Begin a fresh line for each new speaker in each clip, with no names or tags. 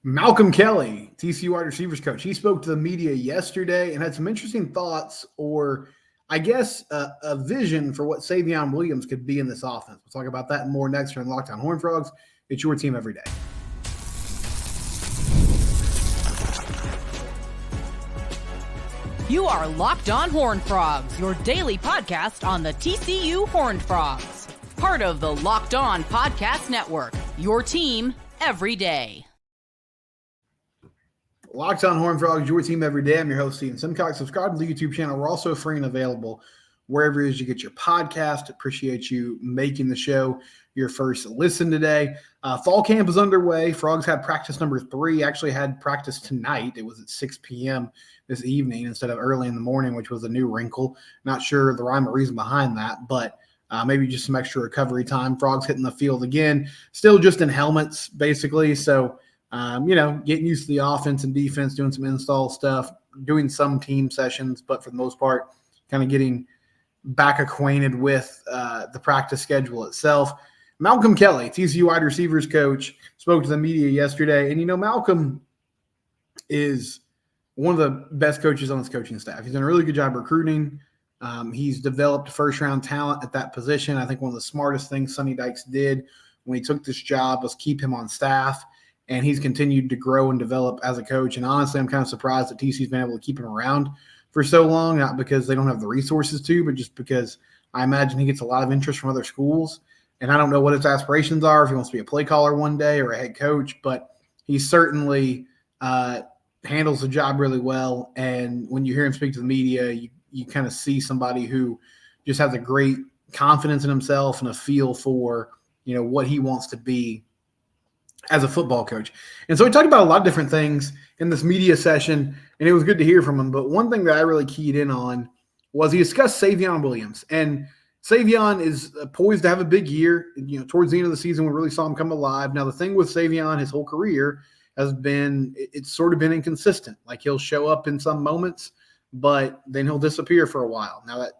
Malcolm Kelly, TCU wide receivers coach, he spoke to the media yesterday and had some interesting thoughts, or I guess a vision for what Savion Williams could be in this offense. We'll talk about that and more next here on Locked On Horned Frogs. It's your team every day.
You are Locked On Horned Frogs, your daily podcast on the TCU Horned Frogs. Part of the Locked On Podcast Network, your team every day.
Locked On Horned Frogs, your team every day. I'm your host, Steven Simcox. Subscribe to the YouTube channel. We're also free and available wherever it is you get your podcast. Appreciate you making the show your first listen today. Fall camp is underway. Frogs had practice number 3. Actually had practice tonight. It was at 6 p.m. this evening instead of early in the morning, which was a new wrinkle. Not sure the rhyme or reason behind that, but maybe just some extra recovery time. Frogs hitting the field again. Still just in helmets, basically. So, getting used to the offense and defense, doing some install stuff, doing some team sessions, but for the most part, kind of getting back acquainted with the practice schedule itself. Malcolm Kelly, TCU wide receivers coach, spoke to the media yesterday. And, Malcolm is one of the best coaches on his coaching staff. He's done a really good job recruiting. He's developed first-round talent at that position. I think one of the smartest things Sonny Dykes did when he took this job was keep him on staff. And he's continued to grow and develop as a coach. And honestly, I'm kind of surprised that TCU's been able to keep him around for so long, not because they don't have the resources to, but just because I imagine he gets a lot of interest from other schools. And I don't know what his aspirations are, if he wants to be a play caller one day or a head coach, but he certainly handles the job really well. And when you hear him speak to the media, you kind of see somebody who just has a great confidence in himself and a feel for, what he wants to be as a football coach. And so we talked about a lot of different things in this media session, and it was good to hear from him. But one thing that I really keyed in on was he discussed Savion Williams. And Savion is poised to have a big year. Towards the end of the season, we really saw him come alive. Now, the thing with Savion, his whole career has been, it's sort of been inconsistent. Like, he'll show up in some moments, but then he'll disappear for a while. Now, that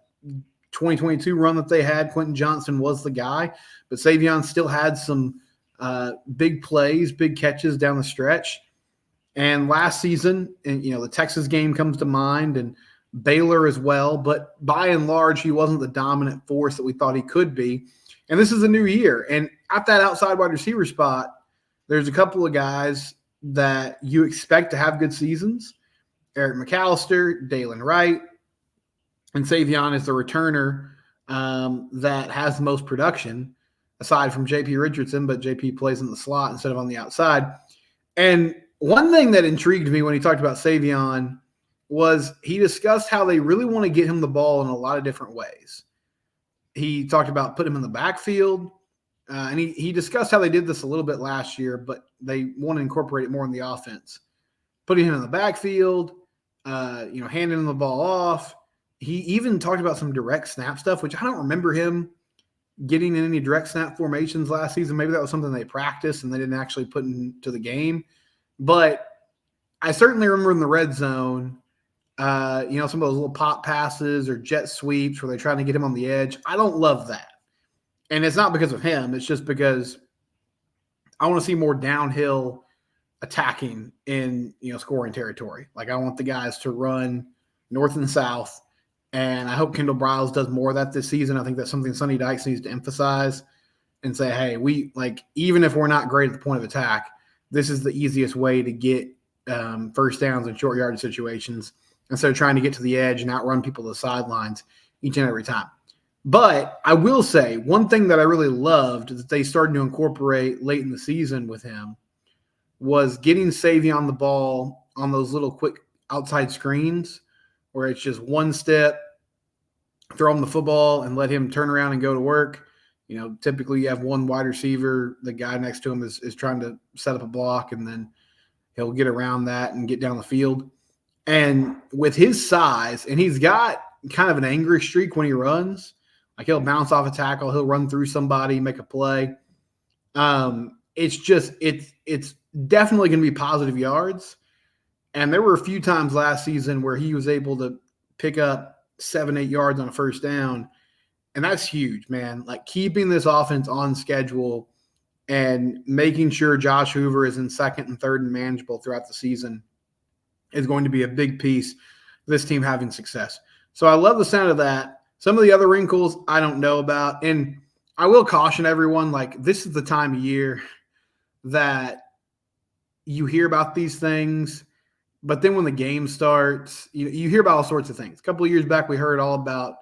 2022 run that they had, Quentin Johnson was the guy, but Savion still had some big plays, big catches down the stretch. And last season, and the Texas game comes to mind, and Baylor as well. But by and large, he wasn't the dominant force that we thought he could be. And this is a new year. And at that outside wide receiver spot, there's a couple of guys that you expect to have good seasons. Eric McAllister, Dalen Wright, and Savion is the returner that has the most production, aside from J.P. Richardson, but J.P. plays in the slot instead of on the outside. And one thing that intrigued me when he talked about Savion was he discussed how they really want to get him the ball in a lot of different ways. He talked about putting him in the backfield, and he discussed how they did this a little bit last year, but they want to incorporate it more in the offense. Putting him in the backfield, handing him the ball off. He even talked about some direct snap stuff, which I don't remember him getting in any direct snap formations last season. Maybe that was something they practiced and they didn't actually put into the game. But I certainly remember in the red zone, some of those little pop passes or jet sweeps where they're trying to get him on the edge. I don't love that. And it's not because of him. It's just because I want to see more downhill attacking in, scoring territory. Like, I want the guys to run north and south. And I hope Kendall Briles does more of that this season. I think that's something Sonny Dykes needs to emphasize and say, hey, even if we're not great at the point of attack, this is the easiest way to get first downs in short yardage situations instead of trying to get to the edge and outrun people to the sidelines each and every time. But I will say one thing that I really loved that they started to incorporate late in the season with him was getting Savion the ball on those little quick outside screens where it's just one step, throw him the football and let him turn around and go to work. Typically you have one wide receiver. The guy next to him is trying to set up a block, and then he'll get around that and get down the field. And with his size, and he's got kind of an angry streak when he runs. Like, he'll bounce off a tackle, he'll run through somebody, make a play. It's definitely going to be positive yards. And there were a few times last season where he was able to pick up 7-8 yards on a first down. And that's huge, man. Like, keeping this offense on schedule and making sure Josh Hoover is in second and third and manageable throughout the season is going to be a big piece of this team having success. So I love the sound of that. Some of the other wrinkles I don't know about. And I will caution everyone, like, this is the time of year that you hear about these things, but then when the game starts, you hear about all sorts of things. A couple of years back, we heard all about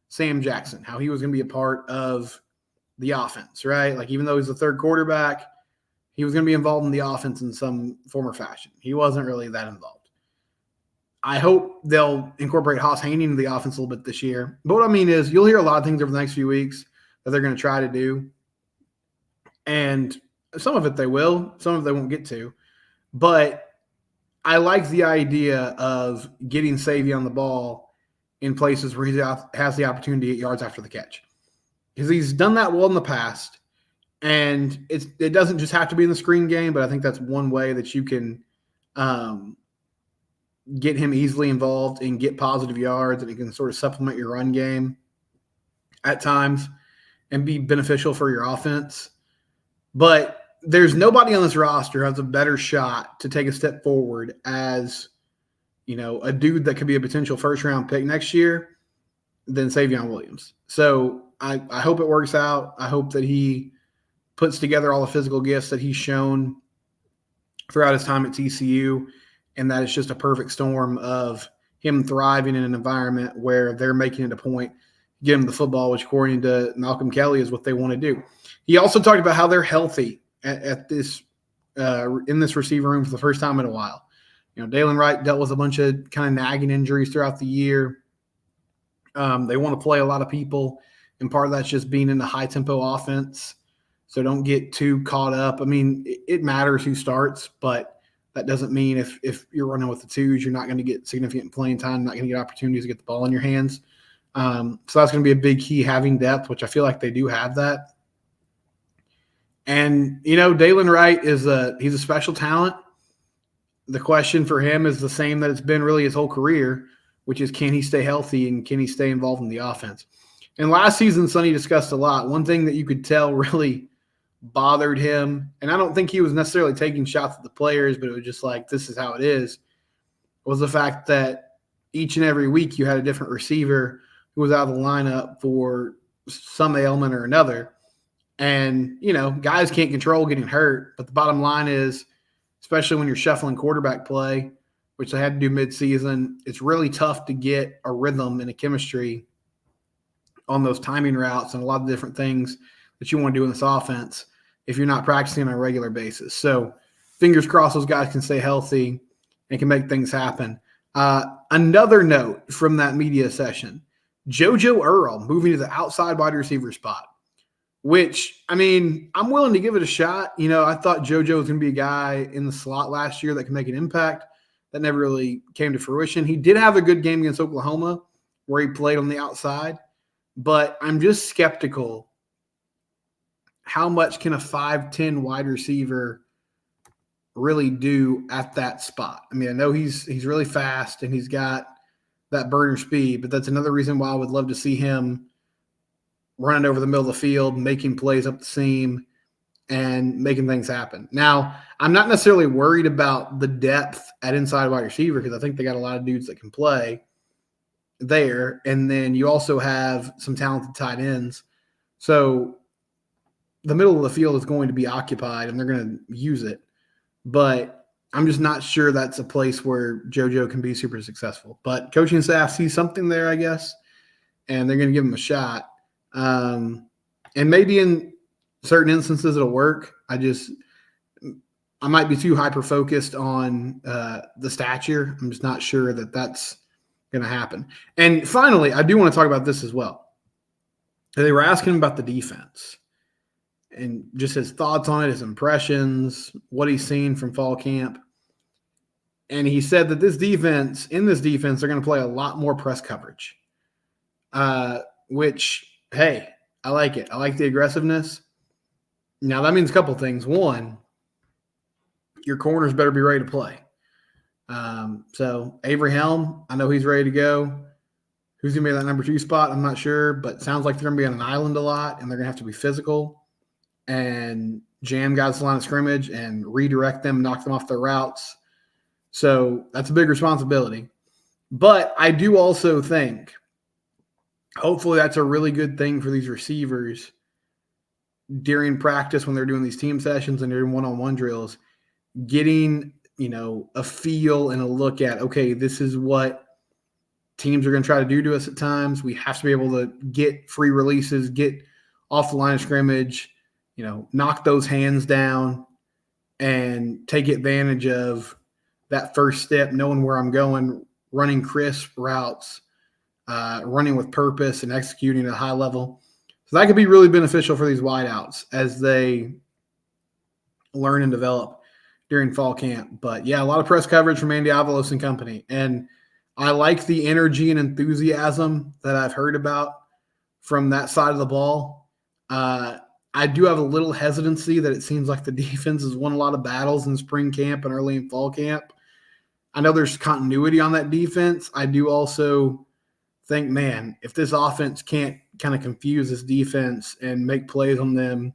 Sam Jackson, how he was going to be a part of the offense, right? Like, even though he's the third quarterback, he was going to be involved in the offense in some form or fashion. He wasn't really that involved. I hope they'll incorporate Haas Haney into the offense a little bit this year. But what I mean is, you'll hear a lot of things over the next few weeks that they're going to try to do. And some of it they will, some of it they won't get to. But I like the idea of getting Savion the ball in places where he has the opportunity to get yards after the catch. Because he's done that well in the past. And it doesn't just have to be in the screen game, but I think that's one way that you can get him easily involved and get positive yards, and he can sort of supplement your run game at times and be beneficial for your offense. But there's nobody on this roster who has a better shot to take a step forward as, a dude that could be a potential first-round pick next year than Savion Williams. So I hope it works out. I hope that he puts together all the physical gifts that he's shown throughout his time at TCU, and that it's just a perfect storm of him thriving in an environment where they're making it a point to get him the football, which according to Malcolm Kelly is what they want to do. He also talked about how they're healthy at this in this receiver room for the first time in a while. Dalen Wright dealt with a bunch of kind of nagging injuries throughout the year. They want to play a lot of people, and part of that's just being in the high-tempo offense. So don't get too caught up. I mean, it matters who starts, but that doesn't mean if you're running with the twos, you're not going to get significant playing time, not going to get opportunities to get the ball in your hands. So that's going to be a big key, having depth, which I feel like they do have that. And, Dalen Wright he's a special talent. The question for him is the same that it's been really his whole career, which is, can he stay healthy and can he stay involved in the offense? And last season, Sonny discussed a lot. One thing that you could tell really bothered him, and I don't think he was necessarily taking shots at the players, but it was just like, this is how it is, was the fact that each and every week you had a different receiver who was out of the lineup for some ailment or another. And, guys can't control getting hurt, but the bottom line is, especially when you're shuffling quarterback play, which they had to do midseason, it's really tough to get a rhythm and a chemistry on those timing routes and a lot of different things that you want to do in this offense if you're not practicing on a regular basis. So fingers crossed those guys can stay healthy and can make things happen. Another note from that media session, Jojo Earle moving to the outside wide receiver spot, which, I mean, I'm willing to give it a shot. I thought Jojo was going to be a guy in the slot last year that could make an impact. That never really came to fruition. He did have a good game against Oklahoma where he played on the outside, but I'm just skeptical how much can a 5'10" wide receiver really do at that spot. I mean, I know he's really fast and he's got that burner speed, but that's another reason why I would love to see him running over the middle of the field, making plays up the seam, and making things happen. Now, I'm not necessarily worried about the depth at inside wide receiver because I think they got a lot of dudes that can play there. And then you also have some talented tight ends. So the middle of the field is going to be occupied and they're going to use it. But I'm just not sure that's a place where JoJo can be super successful. But coaching staff sees something there, I guess, and they're going to give him a shot. And maybe in certain instances it'll work. I might be too hyper-focused on the stature. I'm just not sure that that's going to happen. And finally, I do want to talk about this as well. They were asking about the defense and just his thoughts on it, his impressions, what he's seen from fall camp. And he said that in this defense, they're going to play a lot more press coverage, which, hey, I like it. I like the aggressiveness. Now, that means a couple things. One, your corners better be ready to play. So Avery Helm, I know he's ready to go. Who's going to be in that number 2 spot? I'm not sure, but it sounds like they're going to be on an island a lot, and they're going to have to be physical. and jam guys to the line of scrimmage and redirect them, knock them off their routes. So that's a big responsibility. But I do also think hopefully that's a really good thing for these receivers during practice when they're doing these team sessions and during one-on-one drills, getting, a feel and a look at, okay, this is what teams are going to try to do to us at times. We have to be able to get free releases, get off the line of scrimmage, knock those hands down and take advantage of that first step, knowing where I'm going, running crisp routes, running with purpose and executing at a high level. So that could be really beneficial for these wideouts as they learn and develop during fall camp. But yeah, a lot of press coverage from Andy Avalos and company. And I like the energy and enthusiasm that I've heard about from that side of the ball. I do have a little hesitancy that it seems like the defense has won a lot of battles in spring camp and early in fall camp. I know there's continuity on that defense. I do also think, man, if this offense can't kind of confuse this defense and make plays on them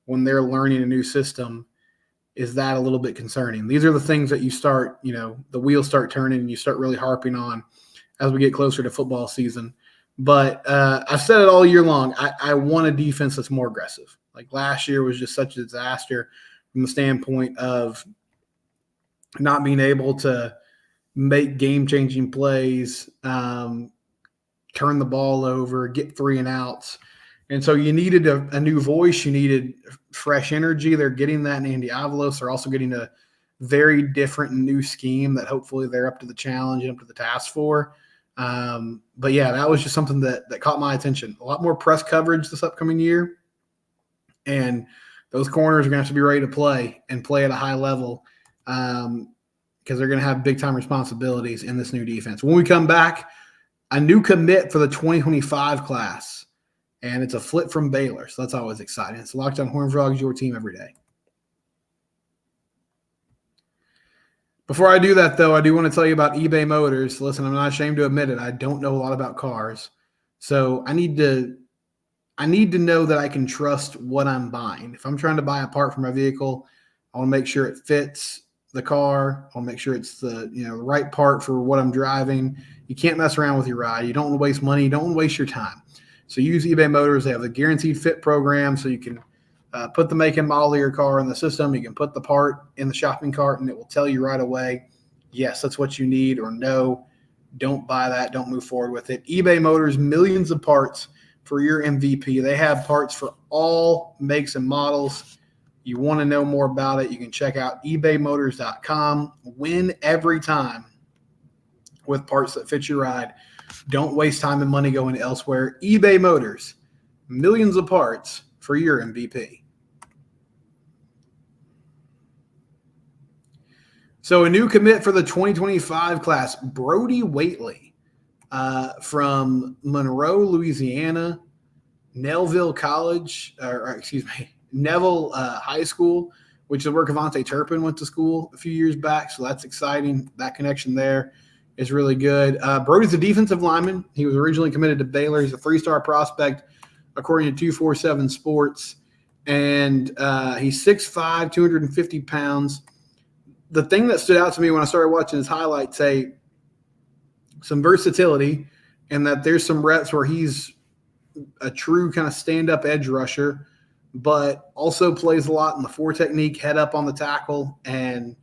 when they're learning a new system, is that a little bit concerning? These are the things that you start, the wheels start turning and you start really harping on as we get closer to football season. But I've said it all year long. I want a defense that's more aggressive. Like last year was just such a disaster from the standpoint of not being able to make game-changing plays, turn the ball over, get 3 and outs. And so you needed a new voice. You needed fresh energy. They're getting that in Andy Avalos. They're also getting a very different new scheme that hopefully they're up to the challenge and up to the task for. But yeah, that was just something that caught my attention. A lot more press coverage this upcoming year. And those corners are going to have to be ready to play and play at a high level because they're going to have big-time responsibilities in this new defense. When we come back, a new commit for the 2025 class, and it's a flip from Baylor, so that's always exciting. It's Locked On Horned Frogs, your team every day. Before I do that, though, I do want to tell you about eBay Motors. Listen, I'm not ashamed to admit it. I don't know a lot about cars, so I need to know that I can trust what I'm buying. If I'm trying to buy a part for my vehicle, I want to make sure it fits the car. I want to make sure it's the right part for what I'm driving. You can't mess around with your ride. You don't want to waste money. You don't want to waste your time. So use eBay Motors. They have the guaranteed fit program, so you can put the make and model of your car in the system. You can put the part in the shopping cart, and it will tell you right away, yes, that's what you need, or no, don't buy that. Don't move forward with it. eBay Motors, millions of parts for your MVP. They have parts for all makes and models. You want to know more about it, you can check out ebaymotors.com. Win every time with parts that fit your ride. Don't waste time and money going elsewhere. eBay Motors, millions of parts for your MVP. So a new commit for the 2025 class, Brody Waitley from Monroe, Louisiana, Neville High School, which is where Kavontae Turpin went to school a few years back. So that's exciting. That connection there is really good. Brody's a defensive lineman. He was originally committed to Baylor. He's a 3-star prospect, according to 247 Sports. And he's 6'5", 250 pounds. The thing that stood out to me when I started watching his highlights, some versatility, and that there's some reps where he's a true kind of stand-up edge rusher, but also plays a lot in the 4 technique, head up on the tackle. And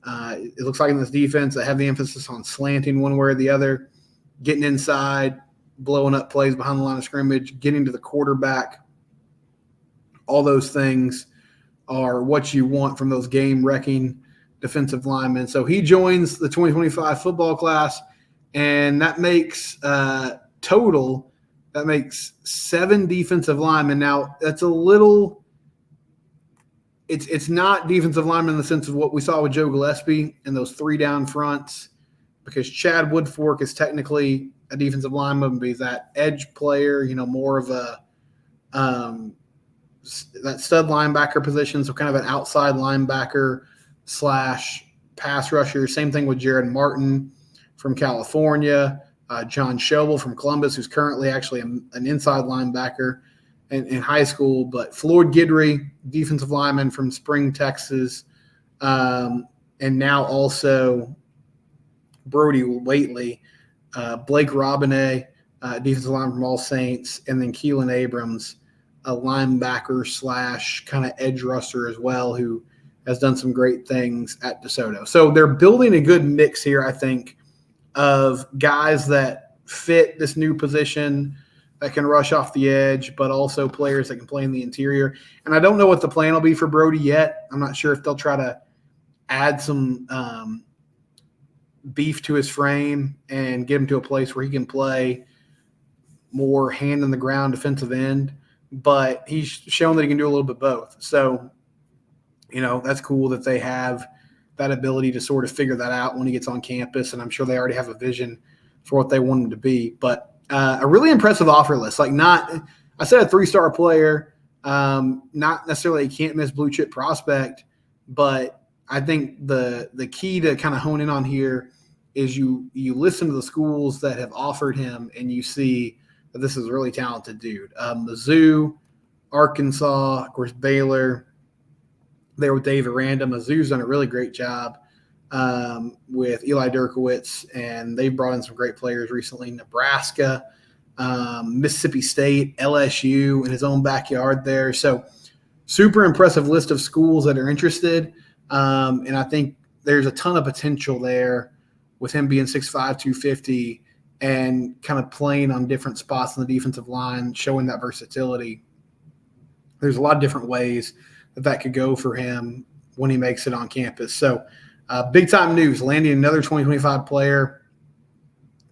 it looks like in this defense, they have the emphasis on slanting one way or the other, getting inside, blowing up plays behind the line of scrimmage, getting to the quarterback. All those things are what you want from those game-wrecking defensive linemen. So he joins the 2025 football class, and that makes total – that makes 7 defensive linemen. Now, that's a little – it's not defensive linemen in the sense of what we saw with Joe Gillespie and those 3 down fronts, because Chad Woodfork is technically a defensive lineman, but he's that edge player, more of a that stud linebacker position, so kind of an outside linebacker / pass rusher. Same thing with Jared Martin from California. John Schobel from Columbus, who's currently actually an inside linebacker. in high school. But Floyd Guidry, defensive lineman from Spring, Texas, and now also Brody Waitley, Blake Robinett, defensive lineman from All Saints, and then Keelan Abrams, a linebacker / kind of edge rusher as well, who has done some great things at DeSoto. So they're building a good mix here, I think, of guys that fit this new position, that can rush off the edge, but also players that can play in the interior. And I don't know what the plan will be for Brody yet. I'm not sure if they'll try to add some beef to his frame and get him to a place where he can play more hand in the ground defensive end, but he's shown that he can do a little bit both. So, that's cool that they have that ability to sort of figure that out when he gets on campus, and I'm sure they already have a vision for what they want him to be. But a really impressive offer list. I said a 3-star player, not necessarily a can't-miss blue-chip prospect, but I think the key to kind of hone in on here is you listen to the schools that have offered him, and you see that this is a really talented dude. Mizzou, Arkansas, of course, Baylor, there with Dave Aranda. Mizzou's done a really great job with Eli Derkowitz, and they've brought in some great players recently. Nebraska, Mississippi State, LSU in his own backyard there. So super impressive list of schools that are interested, and I think there's a ton of potential there with him being 6'5", 250, and kind of playing on different spots on the defensive line, showing that versatility. There's a lot of different ways that could go for him when he makes it on campus. So big time news, landing another 2025 player.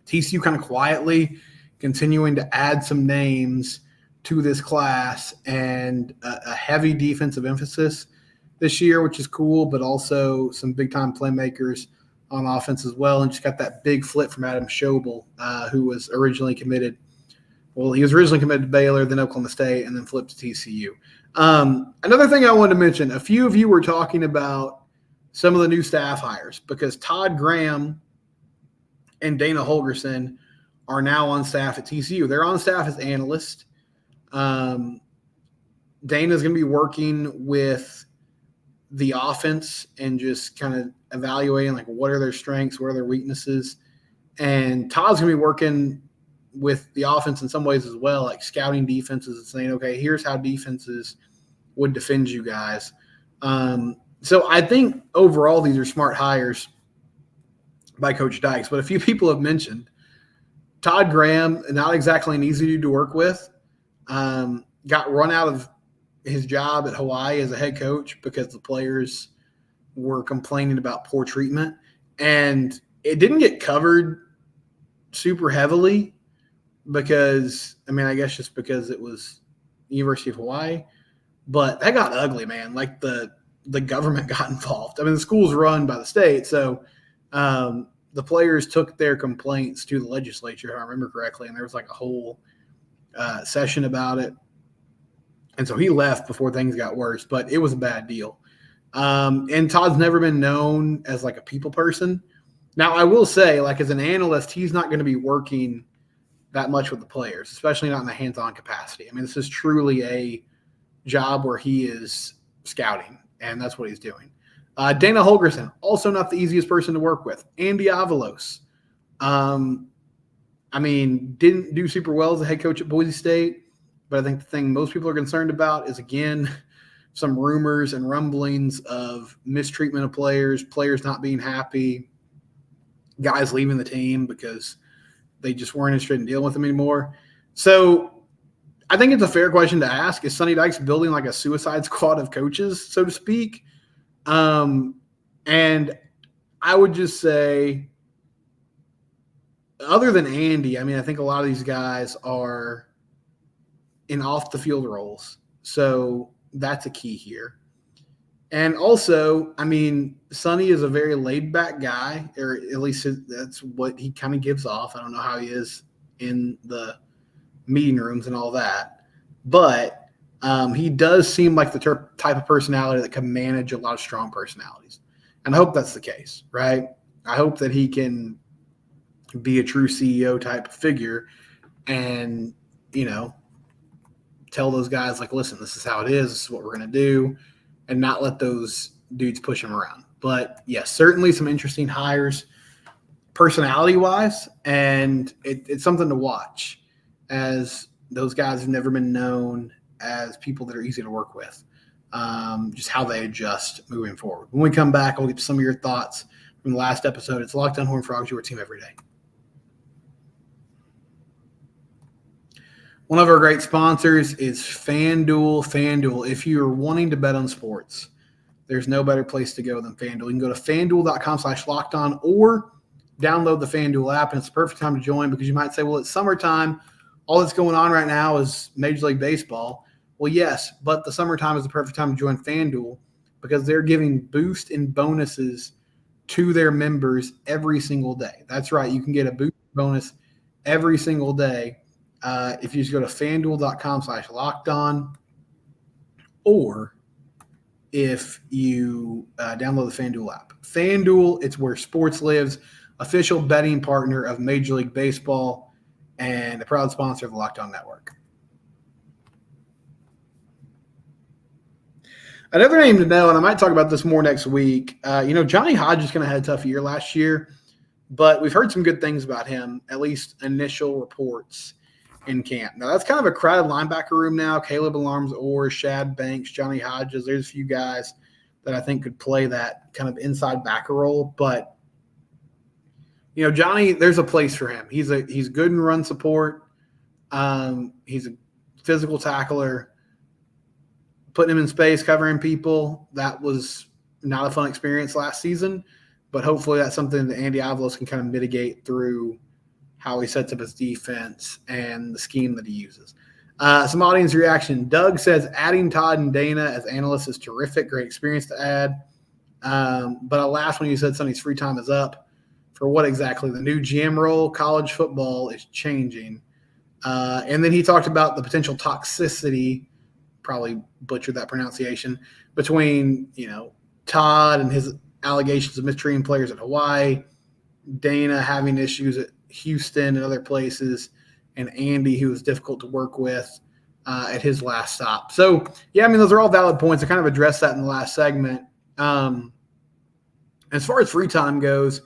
TCU kind of quietly continuing to add some names to this class, and a heavy defensive emphasis this year, which is cool, but also some big time playmakers on offense as well. And just got that big flip from Adam Schobel, who was originally committed. Well, he was originally committed to Baylor, then Oklahoma State, and then flipped to TCU. Another thing I wanted to mention, a few of you were talking about some of the new staff hires, because Todd Graham and Dana Holgerson are now on staff at TCU. They're on staff as analysts. Dana's going to be working with the offense and just kind of evaluating, like, what are their strengths, what are their weaknesses. And Todd's going to be working with the offense in some ways as well, like scouting defenses and saying, okay, here's how defenses would defend you guys. So I think overall these are smart hires by Coach Dykes. But a few people have mentioned Todd Graham, not exactly an easy dude to work with, got run out of his job at Hawaii as a head coach because the players were complaining about poor treatment. And it didn't get covered super heavily because, I guess just because it was University of Hawaii. But that got ugly, man. Like the government got involved. The school's run by the state. So the players took their complaints to the legislature, if I remember correctly, and there was like a whole session about it. And so he left before things got worse, but it was a bad deal. And Todd's never been known as like a people person. Now, I will say, like, as an analyst, he's not going to be working that much with the players, especially not in a hands-on capacity. This is truly a job where he is scouting, and that's what he's doing. Dana Holgerson, also not the easiest person to work with. Andy Avalos, didn't do super well as a head coach at Boise State, but I think the thing most people are concerned about is, again, some rumors and rumblings of mistreatment of players not being happy, guys leaving the team because they just weren't interested in dealing with them anymore. So I think it's a fair question to ask. Is Sonny Dykes building like a suicide squad of coaches, so to speak? And I would just say, other than Andy, I think a lot of these guys are in off-the-field roles. So that's a key here. And also, Sonny is a very laid-back guy, or at least that's what he kind of gives off. I don't know how he is in the meeting rooms and all that. But he does seem like the type of personality that can manage a lot of strong personalities. And I hope that's the case, right? I hope that he can be a true CEO type figure and, tell those guys, like, listen, this is how it is. This is what we're going to do, and not let those dudes push him around. But, yes, certainly some interesting hires personality-wise, and it's something to watch, as those guys have never been known as people that are easy to work with, just how they adjust moving forward. When we come back, I'll get to some of your thoughts from the last episode. It's Locked On Horned Frogs, your team every day. One of our great sponsors is FanDuel. FanDuel, if you're wanting to bet on sports, there's no better place to go than FanDuel. You can go to FanDuel.com/lockedon or download the FanDuel app, and it's the perfect time to join because you might say, well, it's summertime. All that's going on right now is Major League Baseball. Well, yes, but the summertime is the perfect time to join FanDuel because they're giving boost and bonuses to their members every single day. That's right. You can get a boost bonus every single day if you just go to FanDuel.com/lockedon or if you download the FanDuel app. FanDuel, it's where sports lives, official betting partner of Major League Baseball and a proud sponsor of the Locked On Network. Another name to know, and I might talk about this more next week, Johnny Hodges kind of had a tough year last year, but we've heard some good things about him, at least initial reports in camp. Now, that's kind of a crowded linebacker room now. Caleb Alarms-Orr, Shad Banks, Johnny Hodges. There's a few guys that I think could play that kind of inside backer role. But, Johnny, there's a place for him. He's good in run support. He's a physical tackler. Putting him in space, covering people, that was not a fun experience last season. But hopefully that's something that Andy Avalos can kind of mitigate through how he sets up his defense and the scheme that he uses. Some audience reaction. Doug says adding Todd and Dana as analysts is terrific. Great experience to add. But alas, when you said Sonny's free time is up, for what exactly? The new GM role, college football is changing. And then he talked about the potential toxicity, probably butchered that pronunciation, between, Todd and his allegations of mistreating players at Hawaii, Dana having issues at Houston and other places, and Andy, who was difficult to work with at his last stop. So, those are all valid points. I kind of addressed that in the last segment. As far as free time goes,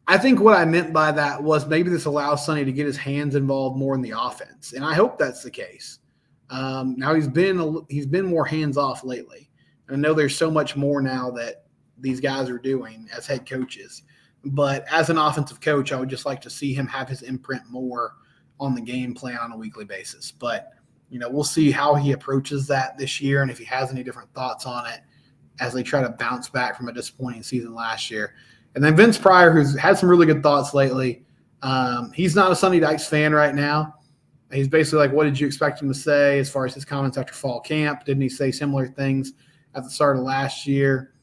I think what I meant by that was maybe this allows Sonny to get his hands involved more in the offense, and I hope that's the case. Now he's been more hands-off lately. And I know there's so much more now that these guys are doing as head coaches. But as an offensive coach, I would just like to see him have his imprint more on the game plan on a weekly basis. But, we'll see how he approaches that this year and if he has any different thoughts on it as they try to bounce back from a disappointing season last year. And then Vince Pryor, who's had some really good thoughts lately, he's not a Sonny Dykes fan right now. He's basically like, what did you expect him to say as far as his comments after fall camp? Didn't he say similar things at the start of last year?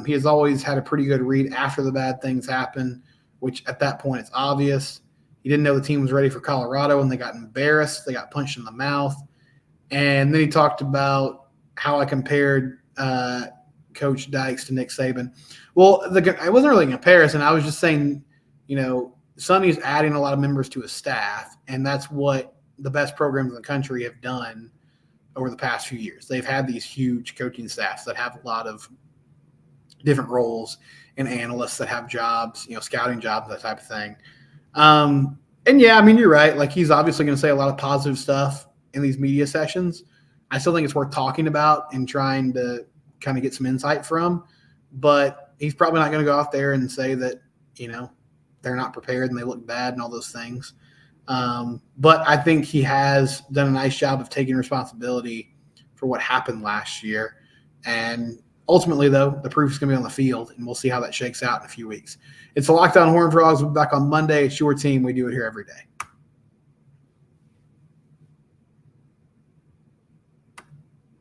He has always had a pretty good read after the bad things happen, which at that point it's obvious. He didn't know the team was ready for Colorado, and they got embarrassed. They got punched in the mouth. And then he talked about how I compared Coach Dykes to Nick Saban. Well, it wasn't really a comparison. I was just saying, Sonny's adding a lot of members to his staff, and that's what the best programs in the country have done over the past few years. They've had these huge coaching staffs that have a lot of different roles and analysts that have jobs, scouting jobs, that type of thing. You're right. Like, he's obviously going to say a lot of positive stuff in these media sessions. I still think it's worth talking about and trying to kind of get some insight from, but he's probably not going to go out there and say that, they're not prepared and they look bad and all those things. But I think he has done a nice job of taking responsibility for what happened last year. And ultimately, though, the proof is going to be on the field, and we'll see how that shakes out in a few weeks. It's the Locked On Horned Frogs. We'll be back on Monday. It's your team. We do it here every day.